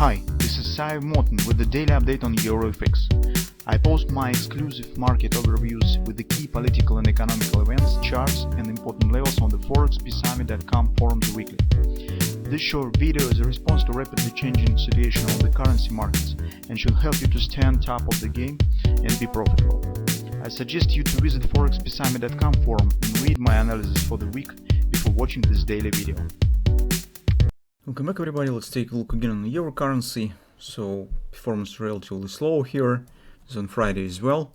Hi, this is Sive Morten with the daily update on EuroFX. I post my exclusive market overviews with the key political and economical events, charts and important levels on the ForexPeaceArmy.com forums weekly. This short video is a response to rapidly changing situation on the currency markets and should help you to stay on top of the game and be profitable. I suggest you to visit ForexPeaceArmy.com forum and read my analysis for the week before watching this daily video. Welcome back everybody, let's take a look again on the euro currency. So performance relatively slow here, it's on Friday as well,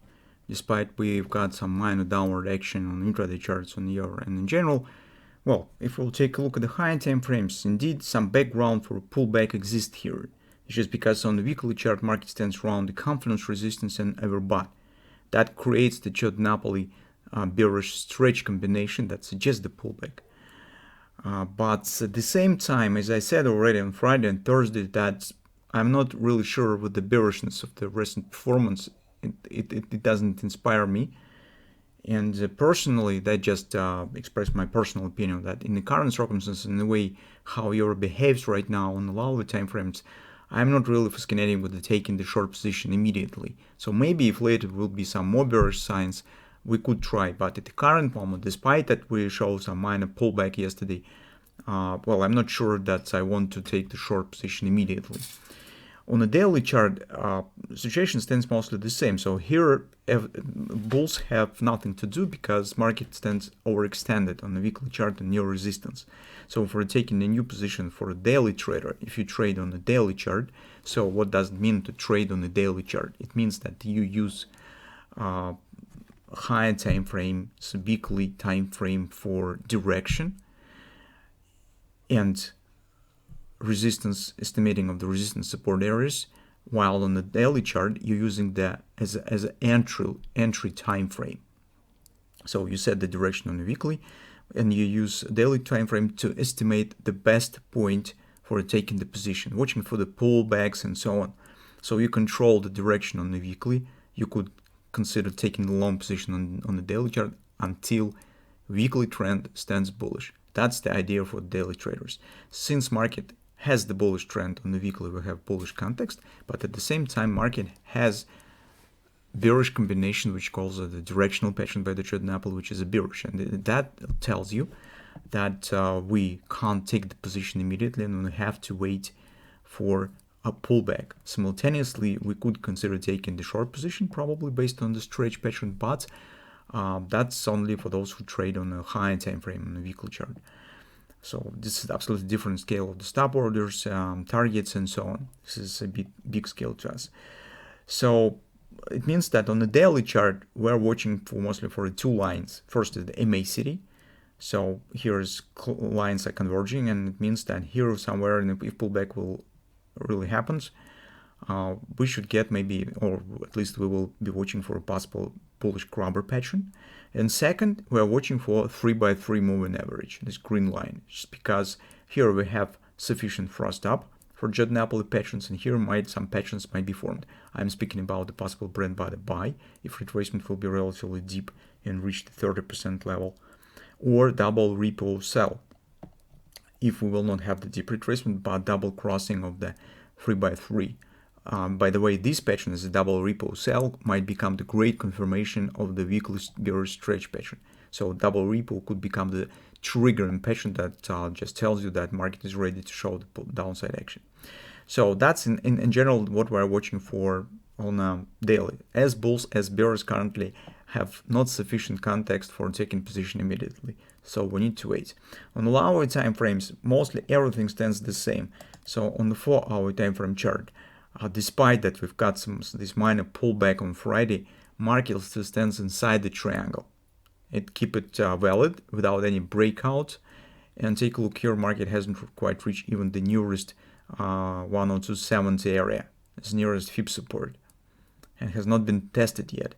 despite we've got some minor downward action on intraday charts on the euro and in general. Well, if we'll take a look at the higher time frames, indeed some background for a pullback exists here. It's just because on the weekly chart market stands around the confidence resistance and overbought. That creates the Napoli bearish stretch combination that suggests the pullback. But at the same time, as I said already on Friday and Thursday, that I'm not really sure with the bearishness of the recent performance. It doesn't inspire me. And personally, that just expressed my personal opinion that in the current circumstances, in the way how euro behaves right now on the lower time frames, I'm not really fascinated with the taking the short position immediately. So maybe if later will be some more bearish signs, we could try, but at the current moment, despite that we show some minor pullback yesterday, well, I'm not sure that I want to take the short position immediately. On the daily chart, situation stands mostly the same. So here, bulls have nothing to do because market stands overextended on the weekly chart and near resistance. So if we're taking a new position for a daily trader, if you trade on the daily chart, so what does it mean to trade on the daily chart? It means that you use higher time frame, so weekly time frame for direction and resistance, estimating of the resistance support areas, while on the daily chart you're using that as an entry time frame. So you set the direction on the weekly and you use daily time frame to estimate the best point for taking the position, watching for the pullbacks and so on. So you control the direction on the weekly. You could consider taking the long position on the daily chart until weekly trend stands bullish. That's the idea for daily traders. Since market has the bullish trend on the weekly, we have bullish context, but at the same time market has bearish combination, which calls it the directional pattern by the Napoli, which is a bearish, and that tells you that we can't take the position immediately and we have to wait for a pullback. Simultaneously, we could consider taking the short position, probably based on the stretch pattern, but that's only for those who trade on a higher time frame on the weekly chart. So this is absolutely different scale of the stop orders, targets, and so on. This is a big scale to us. So it means that on the daily chart, we're watching for mostly for two lines. First is the MACD. So here's lines are converging, and it means that here somewhere, if pullback will really happens, we should get maybe, or at least we will be watching for a possible bullish grabber pattern. And second, we are watching for 3x3 moving average, this green line, just because here we have sufficient thrust up for Napoli patterns, and here some patterns might be formed. I'm speaking about the possible bread body buy if retracement will be relatively deep and reach the 30% level, or double repo sell if we will not have the deep retracement but double crossing of the 3x3. By the way, this pattern as a double repo sell might become the great confirmation of the weekly bearish stretch pattern. So double repo could become the triggering pattern that just tells you that market is ready to show the downside action. So that's in general what we're watching for on daily. As bulls, as bears currently have not sufficient context for taking position immediately, so we need to wait. On the lower time frames, mostly everything stands the same. So on the 4-hour time frame chart, despite that we've got this minor pullback on Friday, market still stands inside the triangle. It keep it valid without any breakout. And take a look here, market hasn't quite reached even the nearest 102.70 area, its nearest fib support, and has not been tested yet.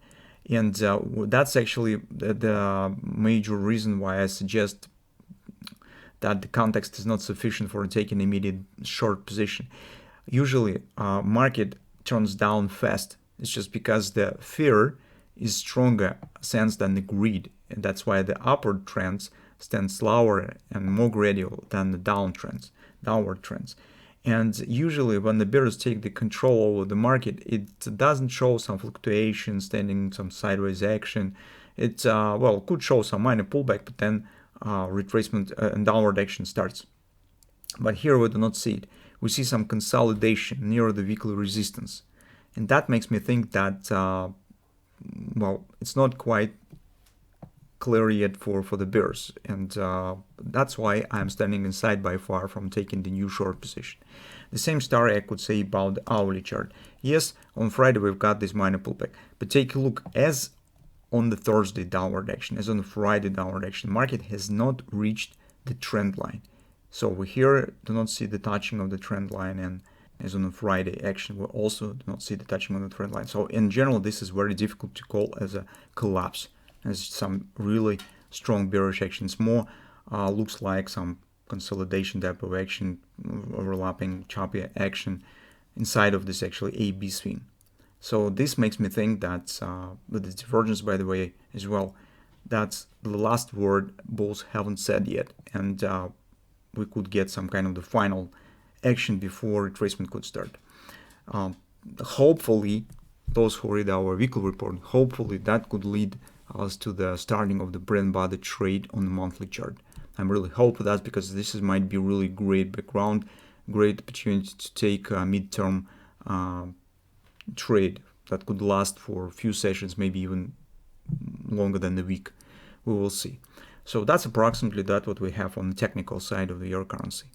And that's actually the major reason why I suggest that the context is not sufficient for taking immediate short position. Usually market turns down fast. It's just because the fear is stronger sense than the greed, and that's why the upward trends stand slower and more gradual than the downward trends. And usually when the bears take the control over the market, it doesn't show some fluctuation, standing some sideways action. It well, could show some minor pullback, but then retracement and downward action starts. But here we do not see it. We see some consolidation near the weekly resistance. And that makes me think that, well, it's not quite clear yet for the bears. And that's why I'm standing inside by far from taking the new short position. The same story I could say about the hourly chart. Yes, on Friday we've got this minor pullback. But take a look, as on the Thursday downward action, as on the Friday downward action, market has not reached the trend line. So we here do not see the touching of the trend line, and as on the Friday action, we also do not see the touching of the trend line. So in general, this is very difficult to call as a collapse, as some really strong bearish actions. More looks like some consolidation type of action, overlapping choppy action inside of this actually A-B swing. So this makes me think that with the divergence, by the way, as well, that's the last word bulls haven't said yet, and we could get some kind of the final action before retracement could start. Hopefully, those who read our weekly report, hopefully that could lead us to the starting of the bread and butter trade on the monthly chart. I'm really hoping that, because this might be really great background, great opportunity to take a midterm trade that could last for a few sessions, maybe even longer than a week. We will see. So that's approximately what we have on the technical side of the euro currency.